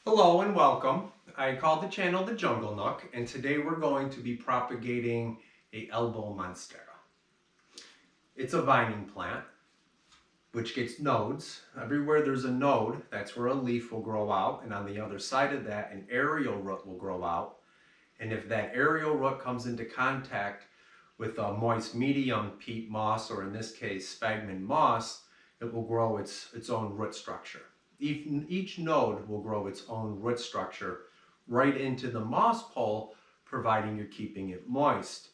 Hello and welcome. I called the channel the Jungle Nook, and today we're going to be propagating a Albo Monstera. It's a vining plant which gets nodes. Everywhere there's a node, that's where a leaf will grow out, and on the other side of that an aerial root will grow out. And if that aerial root comes into contact with a moist medium, peat moss, or in this case sphagnum moss, it will grow its own root structure. Each node will grow its own root structure right into the moss pole, providing you're keeping it moist.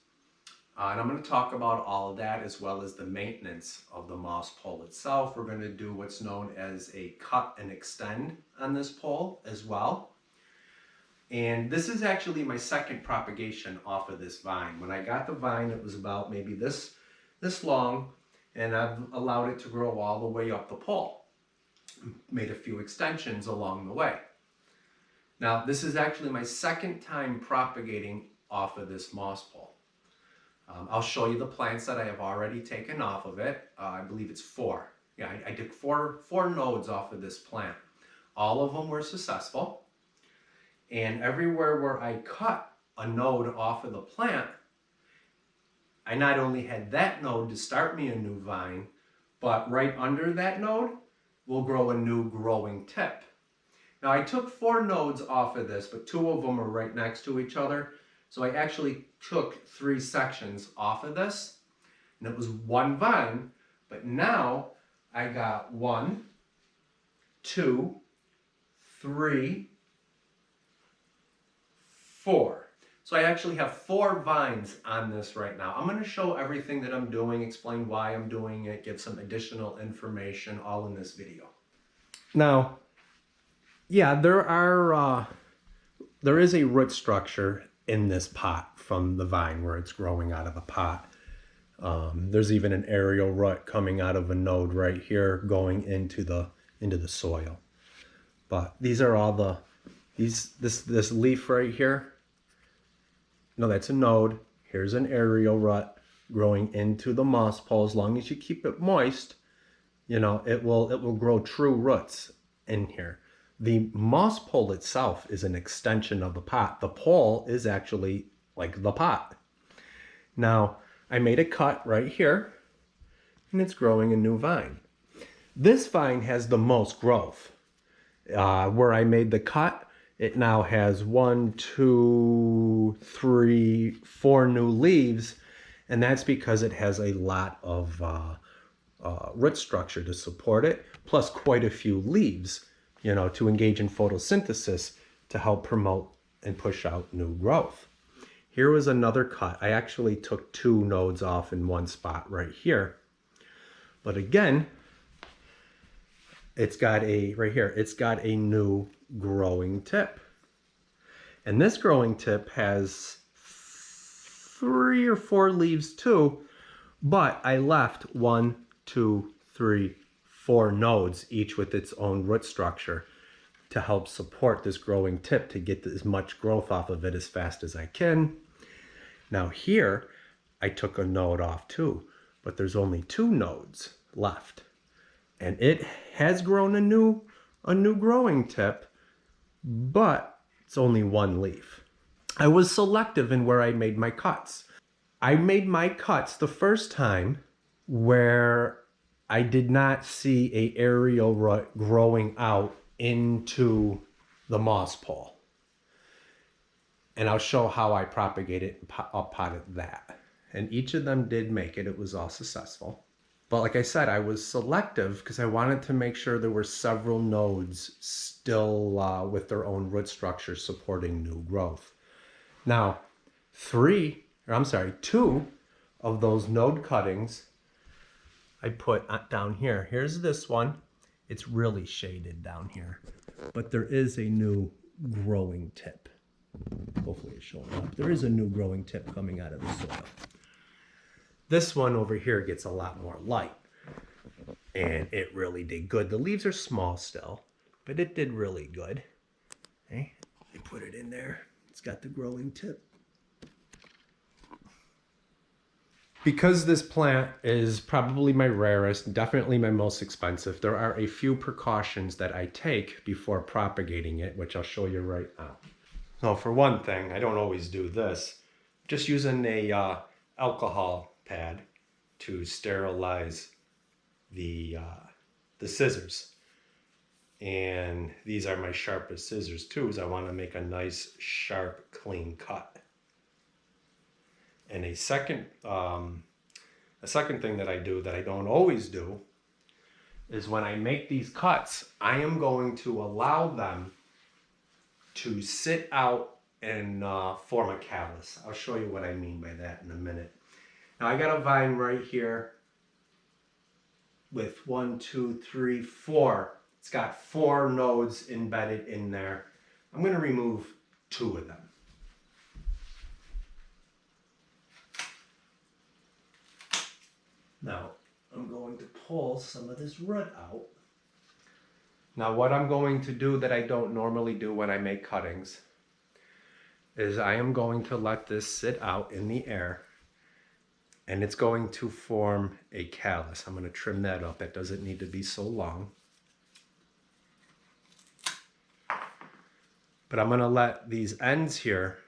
And I'm going to talk about all of that as well as the maintenance of the moss pole itself. We're going to do what's known as a cut and extend on this pole as well. And this is actually my second propagation off of this vine. When I got the vine, it was about maybe this long, and I've allowed it to grow all the way up the pole. Made a few extensions along the way. Now, this is actually my second time propagating off of this moss pole. I'll show you the plants that I have already taken off of it. I believe it's 4. Yeah, I took four nodes off of this plant. All of them were successful. And everywhere where I cut a node off of the plant, I not only had that node to start me a new vine, but right under that node will grow a new growing tip. Now I took 4 nodes off of this, but 2 of them are right next to each other. So I actually took 3 sections off of this, and it was 1 vine, but now I got 1, 2, 3, 4. So I actually have 4 vines on this right now. I'm going to show everything that I'm doing, explain why I'm doing it, give some additional information, all in this video. Now, yeah, there is a root structure in this pot from the vine where it's growing out of the pot. There's even an aerial root coming out of a node right here going into the soil. But these are all this leaf right here. No, that's a node. Here's an aerial root growing into the moss pole. As long as you keep it moist, you know, it will grow true roots in here. The moss pole itself is an extension of the pot. The pole is actually like the pot. Now, I made a cut right here, and it's growing a new vine. This vine has the most growth. Where I made the cut, it now has 1, 2, 3, 4 new leaves, and that's because it has a lot of root structure to support it, plus quite a few leaves, you know, to engage in photosynthesis to help promote and push out new growth. Here was another cut. I actually took 2 nodes off in one spot right here. But again, it's got it's got a new growing tip. And this growing tip has 3 or 4 leaves too, but I left 1, 2, 3, 4 nodes, each with its own root structure, to help support this growing tip to get as much growth off of it as fast as I can. Now here, I took a node off too, but there's only 2 nodes left. And it has grown a new growing tip, but it's only 1 leaf. I was selective in where I made my cuts. I made my cuts the first time where I did not see an aerial root growing out into the moss pole. And I'll show how I propagated and potted that. And each of them did make it. It was all successful. But like I said, I was selective because I wanted to make sure there were several nodes still with their own root structure supporting new growth. Now, 2 of those node cuttings I put down here. Here's this one. It's really shaded down here. But there is a new growing tip. Hopefully it's showing up. There is a new growing tip coming out of the soil. This one over here gets a lot more light. And it really did good. The leaves are small still, but it did really good. Okay, I put it in there. It's got the growing tip. Because this plant is probably my rarest, definitely my most expensive, there are a few precautions that I take before propagating it, which I'll show you right now. So for one thing, I don't always do this. Just using a alcohol pad to sterilize the scissors. And these are my sharpest scissors too, as I want to make a nice, sharp, clean cut. And a second thing that I do that I don't always do is when I make these cuts, I am going to allow them to sit out and form a callus. I'll show you what I mean by that in a minute. Now I got a vine right here with 1, 2, 3, 4. It's got 4 nodes embedded in there. I'm going to remove 2 of them. Now, I'm going to pull some of this root out. Now, what I'm going to do that I don't normally do when I make cuttings is I am going to let this sit out in the air, and it's going to form a callus. I'm going to trim that up. That doesn't need to be so long. But I'm going to let these ends here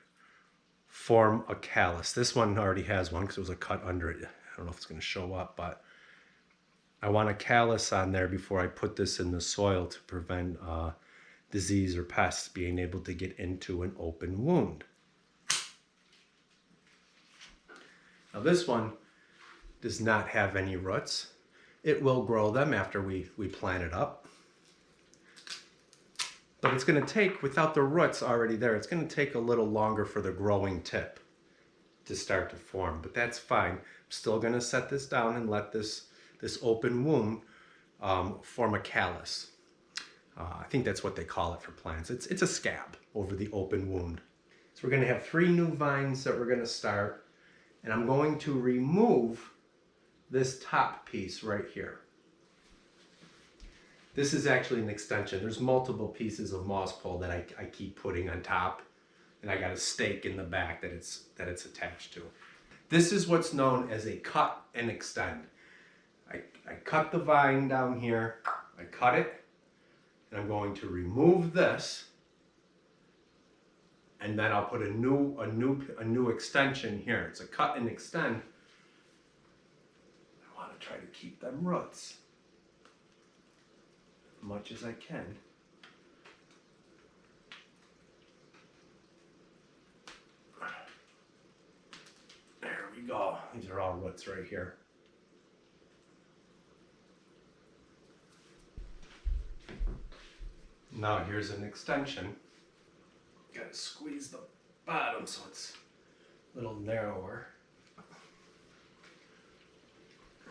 form a callus. This one already has one because it was a cut under it. I don't know if it's going to show up, but I want a callus on there before I put this in the soil to prevent disease or pests being able to get into an open wound. Now this one does not have any roots. It will grow them after we plant it up. But it's going to take, without the roots already there, it's going to take a little longer for the growing tip to start to form, but that's fine. I'm still going to set this down and let this open wound form a callus. I think that's what they call it for plants. It's a scab over the open wound. So we're going to have 3 new vines that we're going to start, and I'm going to remove this top piece right here. This is actually an extension. There's multiple pieces of moss pole that I keep putting on top, and I got a stake in the back that it's attached to. This is what's known as a cut and extend. I cut the vine down here, I cut it, and I'm going to remove this, and then I'll put a new extension here. It's a cut and extend. I want to try to keep them roots as much as I can. There we go. These are all roots right here. Now here's an extension. Got to squeeze the bottom so it's a little narrower.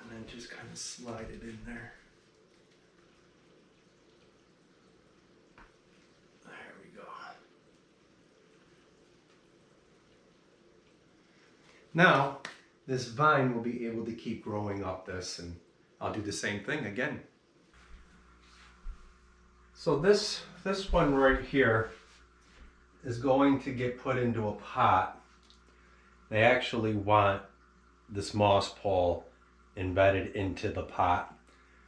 And then just kind of slide it in there. There we go. Now, this vine will be able to keep growing up this, and I'll do the same thing again. So this one right here is going to get put into a pot. They actually want this moss pole embedded into the pot.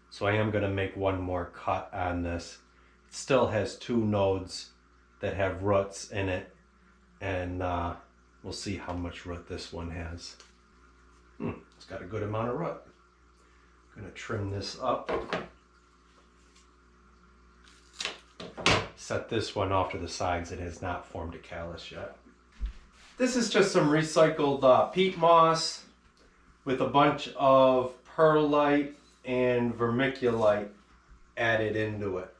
So I am going to make one more cut on this. It still has 2 nodes that have roots in it, and we'll see how much root this one has. It's got a good amount of root. I'm going to trim this up. Set this one off to the sides. It has not formed a callus yet. This is just some recycled peat moss with a bunch of perlite and vermiculite added into it.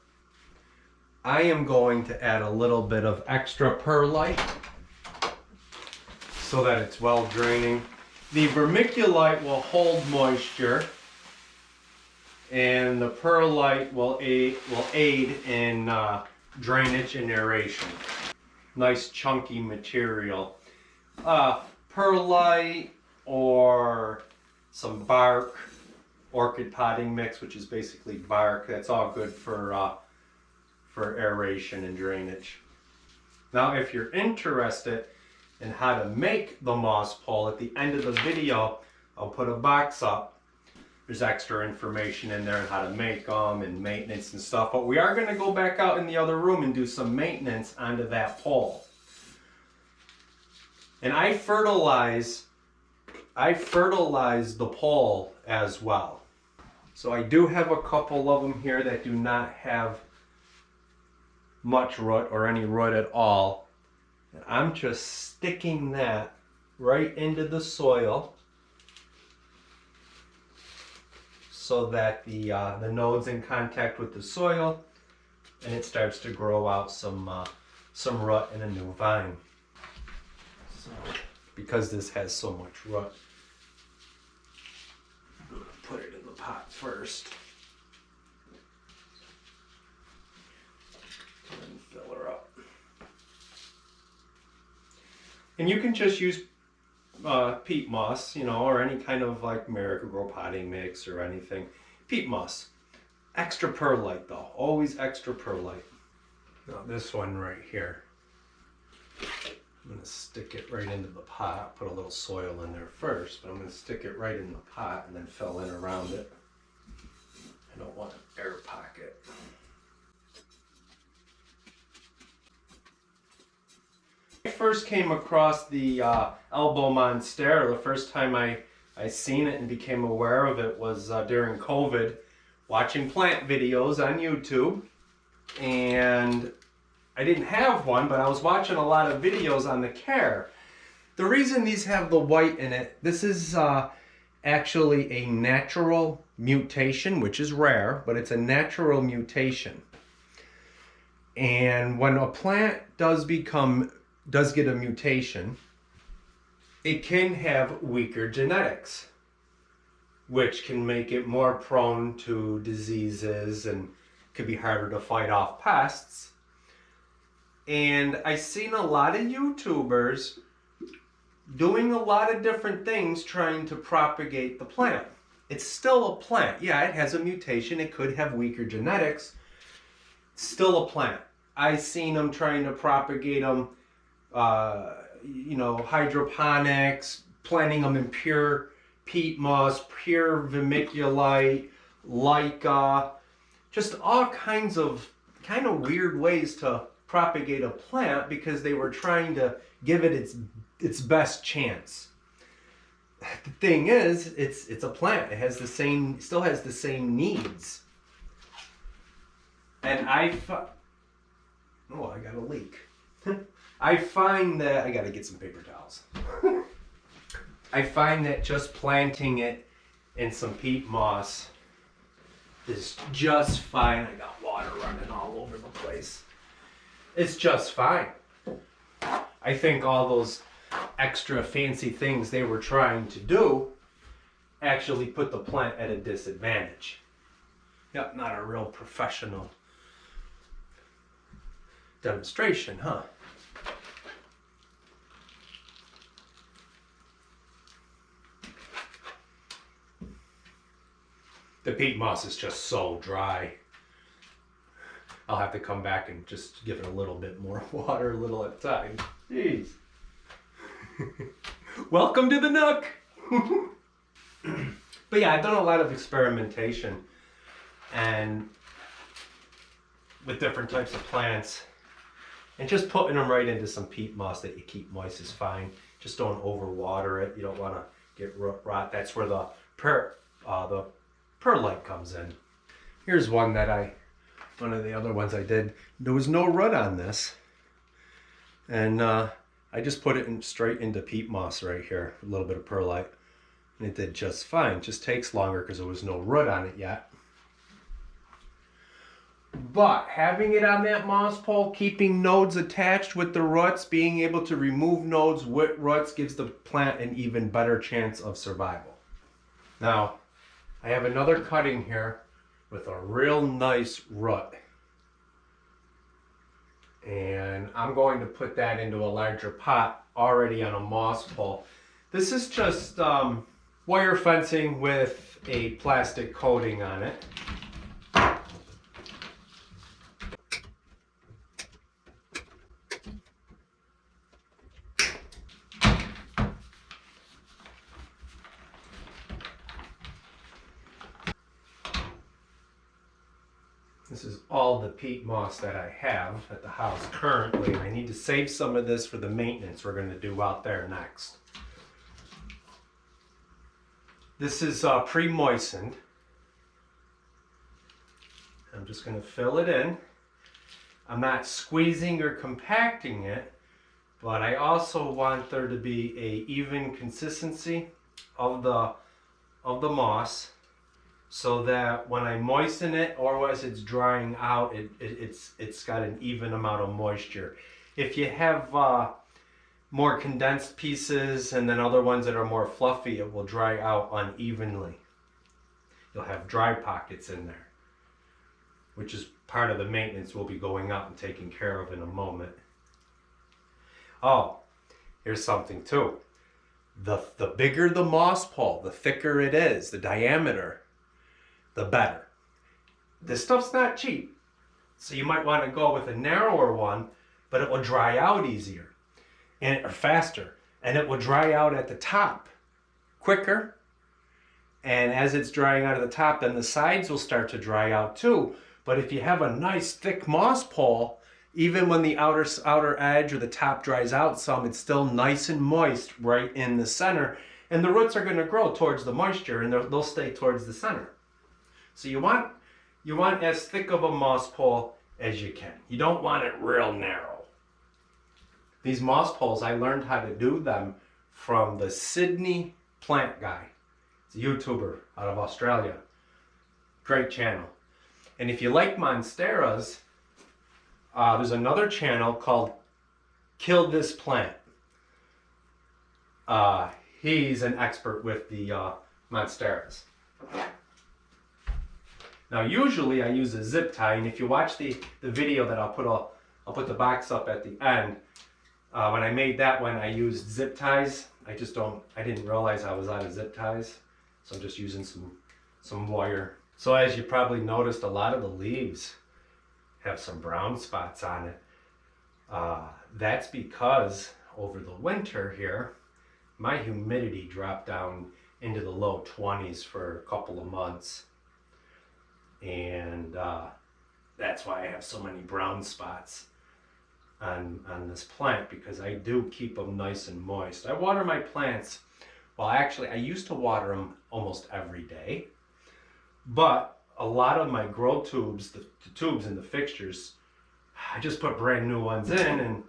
I am going to add a little bit of extra perlite so that it's well draining. The vermiculite will hold moisture, and the perlite will aid in drainage and aeration. Nice chunky material. Perlite or some bark, orchid potting mix, which is basically bark. That's all good for aeration and drainage. Now, if you're interested in how to make the moss pole, at the end of the video, I'll put a box up. There's extra information in there on how to make them and maintenance and stuff. But we are going to go back out in the other room and do some maintenance onto that pole. And I fertilize the pole as well. So I do have a couple of them here that do not have much root or any root at all. And I'm just sticking that right into the soil so that the node's in contact with the soil and it starts to grow out some root in a new vine. So, because this has so much root, I'm going to put it in the pot first. And fill her up. And you can just use peat moss, you know, or any kind of like Miracle-Gro potting mix or anything. Peat moss. Extra perlite though. Always extra perlite. Now this one right here, I'm going to stick it right into the pot. Put a little soil in there first, but I'm going to stick it right in the pot and then fill in around it. I don't want an air pocket. I first came across the Albo Monstera, the first time I seen it and became aware of it was during COVID, watching plant videos on YouTube. And I didn't have one, but I was watching a lot of videos on the Care. The reason these have the white in it, this is actually a natural mutation, which is rare, but it's a natural mutation. And when a plant does get a mutation, it can have weaker genetics, which can make it more prone to diseases and could be harder to fight off pests. And I've seen a lot of YouTubers doing a lot of different things trying to propagate the plant. It's still a plant. Yeah, it has a mutation. It could have weaker genetics. It's still a plant. I've seen them trying to propagate them, you know, hydroponics, planting them in pure peat moss, pure vermiculite, Leica, just all kinds of kind of weird ways to propagate a plant because they were trying to give it its best chance. The thing is, it's a plant. It has still has the same needs. And I got a leak. I find that I got to get some paper towels. I find that just planting it in some peat moss is just fine. I got water running all over the place. It's just fine. I think all those extra fancy things they were trying to do actually put the plant at a disadvantage. Yep, not a real professional demonstration, huh? The peat moss is just so dry. I'll have to come back and just give it a little bit more water, a little at a time. Jeez. Welcome to the Nook. But yeah, I've done a lot of experimentation and with different types of plants, and just putting them right into some peat moss that you keep moist is fine. Just don't overwater it. You don't want to get rot. That's where the perlite comes in. Here's one of the other ones I did. There was no root on this, and I just put it straight into peat moss right here, a little bit of perlite, and it did just fine. It just takes longer because there was no root on it yet. But having it on that moss pole, keeping nodes attached with the roots, being able to remove nodes with roots gives the plant an even better chance of survival. Now, I have another cutting here with a real nice root. And I'm going to put that into a larger pot already on a moss pole. This is just wire fencing with a plastic coating on it. This is all the peat moss that I have at the house currently. I need to save some of this for the maintenance we're going to do out there next. This is pre-moistened. I'm just going to fill it in. I'm not squeezing or compacting it, but I also want there to be an even consistency of the moss, so that when I moisten it or as it's drying out, it's got an even amount of moisture. If you have more condensed pieces and then other ones that are more fluffy, it will dry out unevenly. You'll have dry pockets in there, which is part of the maintenance we'll be going out and taking care of in a moment. Oh, here's something too. The bigger the moss pole, the thicker it is, the diameter, the better. This stuff's not cheap, so you might want to go with a narrower one, but it will dry out easier or faster, and it will dry out at the top quicker. And as it's drying out of the top, then the sides will start to dry out too. But if you have a nice thick moss pole, even when the outer edge or the top dries out some, it's still nice and moist right in the center. And the roots are going to grow towards the moisture, and they'll stay towards the center. So you want as thick of a moss pole as you can. You don't want it real narrow. These moss poles, I learned how to do them from the Sydney plant guy. He's a YouTuber out of Australia. Great channel. And if you like monsteras, there's another channel called Kill This Plant. He's an expert with the monsteras. Now usually I use a zip tie, and if you watch the video that I'll put the box up at the end, when I made that one I used zip ties. I didn't realize I was out of zip ties, so I'm just using some wire. So as you probably noticed, a lot of the leaves have some brown spots on it. That's because over the winter here, my humidity dropped down into the low 20s for a couple of months. And that's why I have so many brown spots on this plant, because I do keep them nice and moist. I water my plants, well actually I used to water them almost every day. But a lot of my grow tubes, the tubes and the fixtures, I just put brand new ones in, and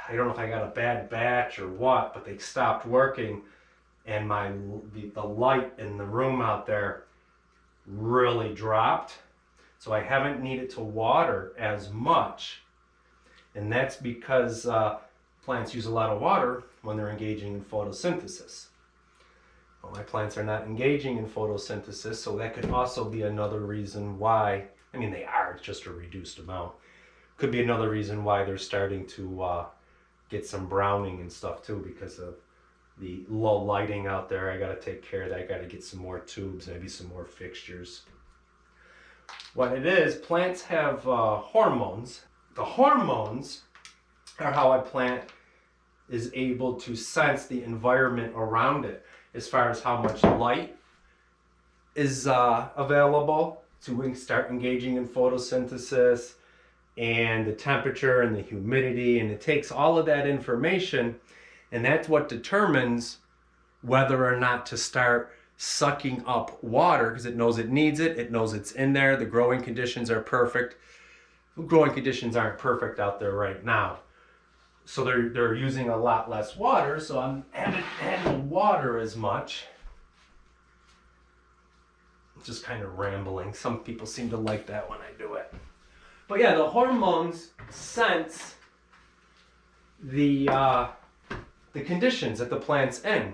I don't know if I got a bad batch or what, but they stopped working, and the light in the room out there really dropped. So I haven't needed to water as much, and that's because plants use a lot of water when they're engaging in photosynthesis. Well, my plants are not engaging in photosynthesis, so that could also be another reason why, I mean they are, it's just a reduced amount. Could be another reason why they're starting to get some browning and stuff too, because of the low lighting out there. I got to take care of that. I got to get some more tubes, maybe some more fixtures. What it is, plants have hormones. The hormones are how a plant is able to sense the environment around it, as far as how much light is available to start engaging in photosynthesis, and the temperature and the humidity, and it takes all of that information, and that's what determines whether or not to start sucking up water, because it knows it needs it, it knows it's in there, the growing conditions are perfect. The growing conditions aren't perfect out there right now, so they're using a lot less water, so I haven't had to water as much. Just kind of rambling. Some people seem to like that when I do it. But yeah, the hormones sense the conditions that the plant's in.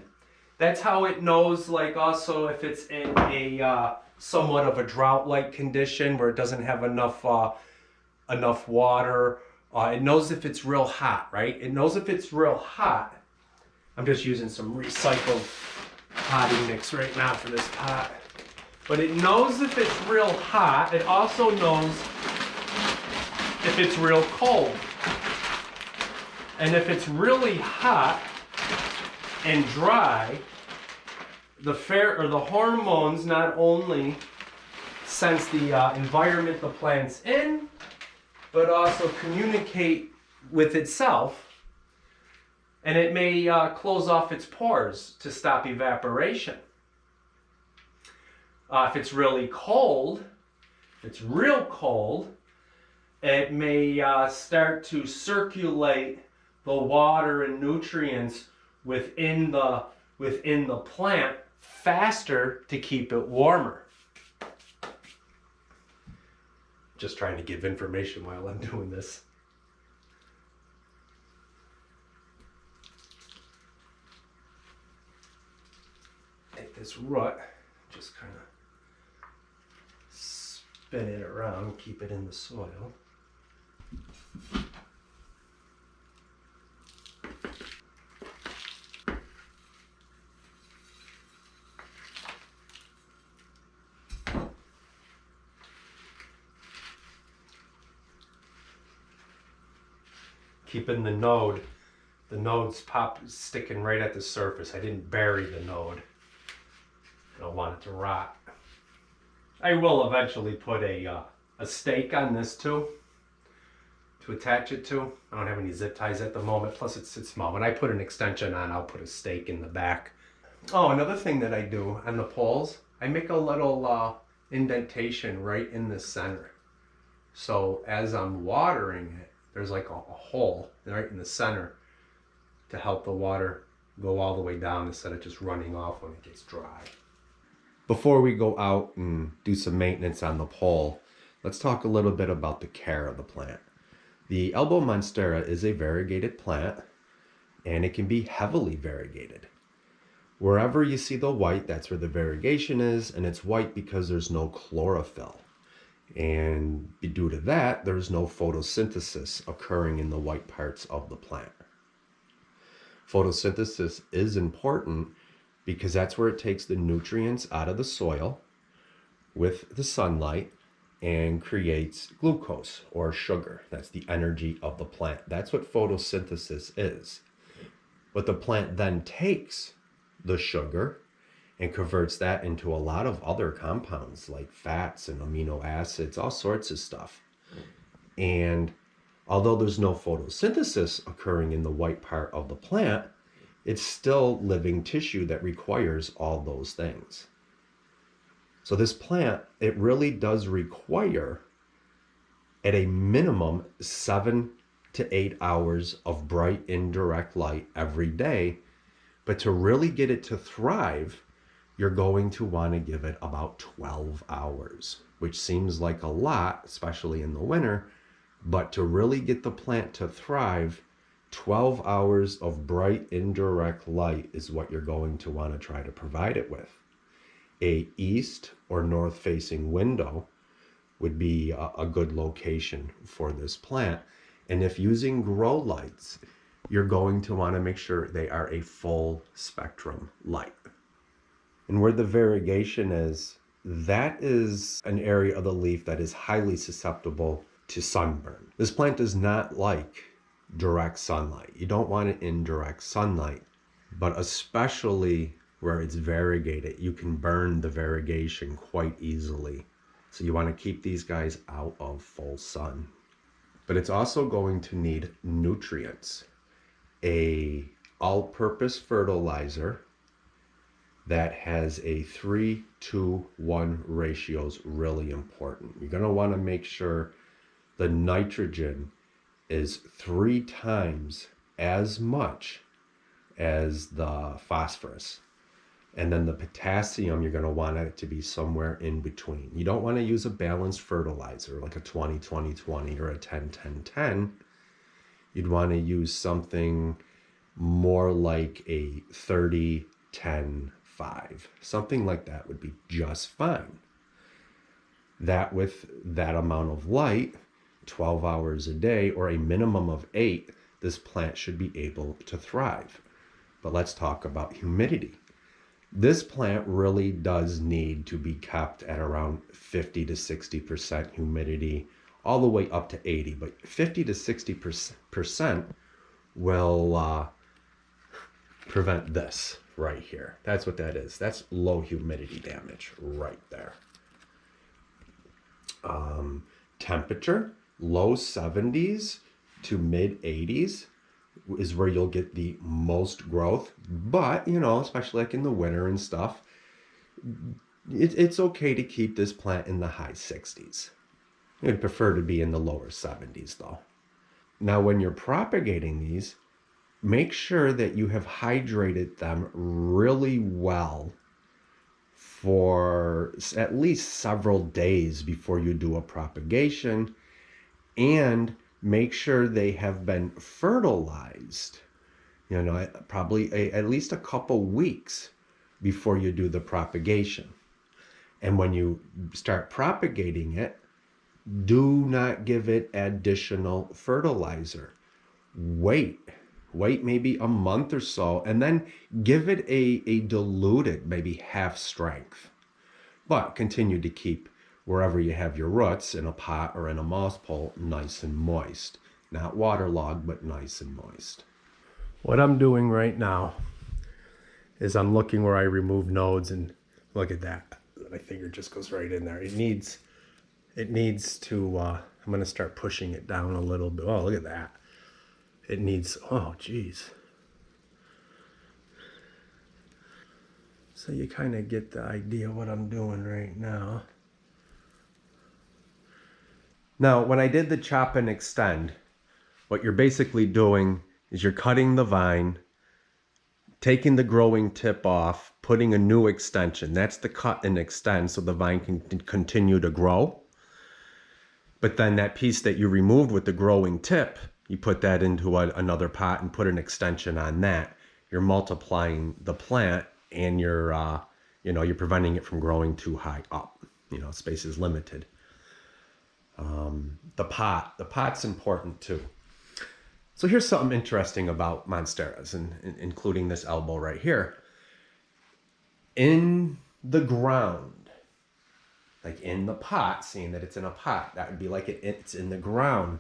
That's how it knows, like also if it's in a somewhat of a drought-like condition where it doesn't have enough water. It knows if it's real hot, right? It knows if it's real hot. I'm just using some recycled potting mix right now for this pot. But it knows if it's real hot. It also knows if it's real cold. And if it's really hot and dry, the hormones not only sense the environment the plant's in, but also communicate with itself. And it may close off its pores to stop evaporation. If it's really cold, if it's real cold, it may start to circulate the water and nutrients within the plant faster to keep it warmer. Just trying to give information while I'm doing this. Take this root, just kind of spin it around, keep it in the soil. Keeping the node's sticking right at the surface. I didn't bury the node. I don't want it to rot. I will eventually put a stake on this too, to attach it to. I don't have any zip ties at the moment, plus it's small. When I put an extension on, I'll put a stake in the back. Oh, another thing that I do on the poles, I make a little indentation right in the center. So as I'm watering it, there's like a hole right in the center to help the water go all the way down instead of just running off when it gets dry. Before we go out and do some maintenance on the pole, let's talk a little bit about the care of the plant. The Albo Monstera is a variegated plant, and it can be heavily variegated. Wherever you see the white, that's where the variegation is, and it's white because there's no chlorophyll. And due to that, there's no photosynthesis occurring in the white parts of the plant. Photosynthesis is important because that's where it takes the nutrients out of the soil with the sunlight and creates glucose or sugar. That's the energy of the plant. That's what photosynthesis is. But the plant then takes the sugar and converts that into a lot of other compounds like fats and amino acids, all sorts of stuff. And although there's no photosynthesis occurring in the white part of the plant, it's still living tissue that requires all those things. So this plant, it really does require at a minimum 7 to 8 hours of bright indirect light every day. But to really get it to thrive, you're going to want to give it about 12 hours, which seems like a lot, especially in the winter. But to really get the plant to thrive, 12 hours of bright indirect light is what you're going to want to try to provide it with. A east or north facing window would be a good location for this plant. And if using grow lights, you're going to want to make sure they are a full spectrum light. And where the variegation is, that is an area of the leaf that is highly susceptible to sunburn. This plant does not like direct sunlight. You don't want it in direct sunlight, but especially where it's variegated, you can burn the variegation quite easily. So you want to keep these guys out of full sun. But it's also going to need nutrients. A all-purpose fertilizer that has a 3-to-1 ratio is really important. You're going to want to make sure the nitrogen is 3 times as much as the phosphorus. And then the potassium, you're going to want it to be somewhere in between. You don't want to use a balanced fertilizer like a 20-20-20 or a 10-10-10. You'd want to use something more like a 30-10-5. Something like that would be just fine. That with that amount of light, 12 hours a day or a minimum of 8, this plant should be able to thrive. But let's talk about humidity. This plant really does need to be kept at around 50 to 60% humidity, all the way up to 80, but 50 to 60% will prevent this right here. That's what that is. That's low humidity damage right there. Temperature, low 70s to mid 80s is where you'll get the most growth. But, you know, especially like in the winter and stuff, it's okay to keep this plant in the high 60s. I'd prefer to be in the lower 70s though. Now, when you're propagating these, make sure that you have hydrated them really well for at least several days before you do a propagation, and make sure they have been fertilized, you know, probably at least a couple weeks before you do the propagation. And when you start propagating it, do not give it additional fertilizer. Wait maybe a month or so, and then give it a diluted, maybe half strength. But continue to keep wherever you have your roots, in a pot or in a moss pole, nice and moist. Not waterlogged, but nice and moist. What I'm doing right now is I'm looking where I remove nodes, and look at that. My finger just goes right in there. It needs to, I'm gonna start pushing it down a little bit. Oh, look at that. It needs, oh geez. So you kind of get the idea what I'm doing right now. Now, when I did the chop and extend, what you're basically doing is you're cutting the vine, taking the growing tip off, putting a new extension. That's the cut and extend so the vine can continue to grow. But then that piece that you removed with the growing tip, you put that into another pot and put an extension on that. You're multiplying the plant, and you're preventing it from growing too high up. You know, space is limited. The pot's important too. So here's something interesting about monsteras, and including this elbow right here. In the ground, like in the pot, seeing that it's in a pot, that would be like it's in the ground.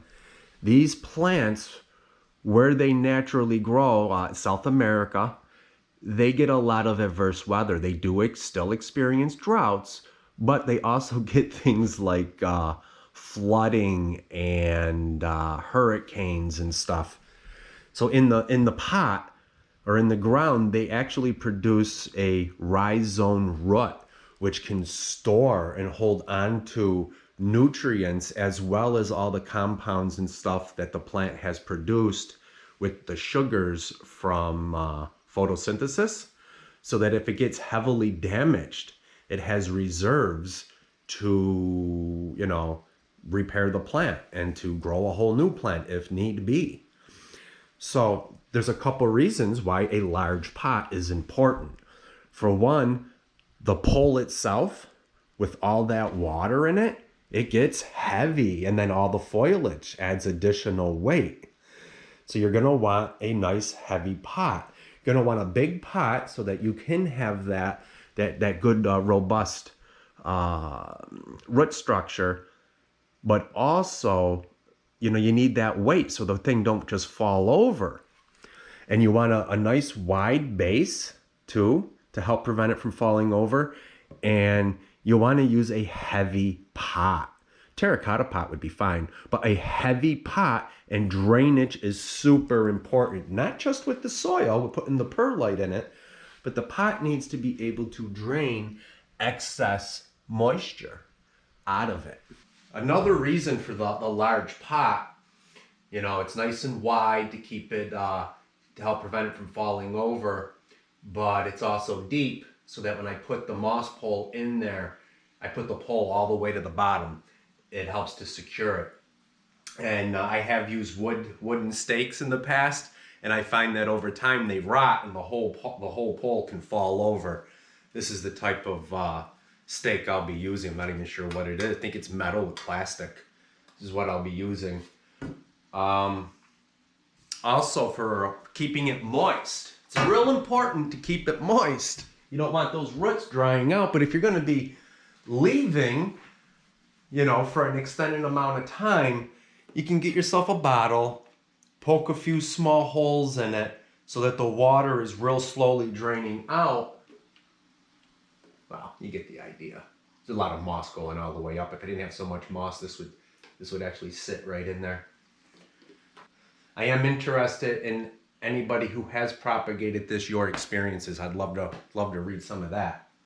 These plants, where they naturally grow, South America, they get a lot of adverse weather. They do still experience droughts, but they also get things like flooding and hurricanes and stuff. So in the pot or in the ground, they actually produce a rhizome root, which can store and hold on to nutrients as well as all the compounds and stuff that the plant has produced with the sugars from photosynthesis, so that if it gets heavily damaged, it has reserves to, you know, repair the plant and to grow a whole new plant if need be. So there's a couple reasons why a large pot is important. For one, the pole itself, with all that water in it, it gets heavy, and then all the foliage adds additional weight. So you're gonna want a nice heavy pot. You're gonna want a big pot so that you can have that good robust root structure, but also, you know, you need that weight so the thing don't just fall over. And you want a nice wide base too, to help prevent it from falling over. And you want to use a heavy pot. Terracotta pot would be fine, but a heavy pot, and drainage is super important. Not just with the soil, we're putting the perlite in it, but the pot needs to be able to drain excess moisture out of it. Another reason for the large pot, you know, it's nice and wide to keep it, to help prevent it from falling over, but it's also deep so that when I put the moss pole in there, I put the pole all the way to the bottom. It helps to secure it. And I have used wooden stakes in the past, and I find that over time they rot and the whole pole can fall over. This is the type of stake I'll be using. I'm not even sure what it is. I think it's metal with plastic. This is what I'll be using. Also, for keeping it moist. It's real important to keep it moist. You don't want those roots drying out, but if you're going to be leaving, you know, for an extended amount of time, you can get yourself a bottle, poke a few small holes in it so that the water is real slowly draining out. Well, you get the idea. a lot of moss going all the way up. If I didn't have so much moss, this would actually sit right in there. I am interested in anybody who has propagated this, your experiences. I'd love to read some of that.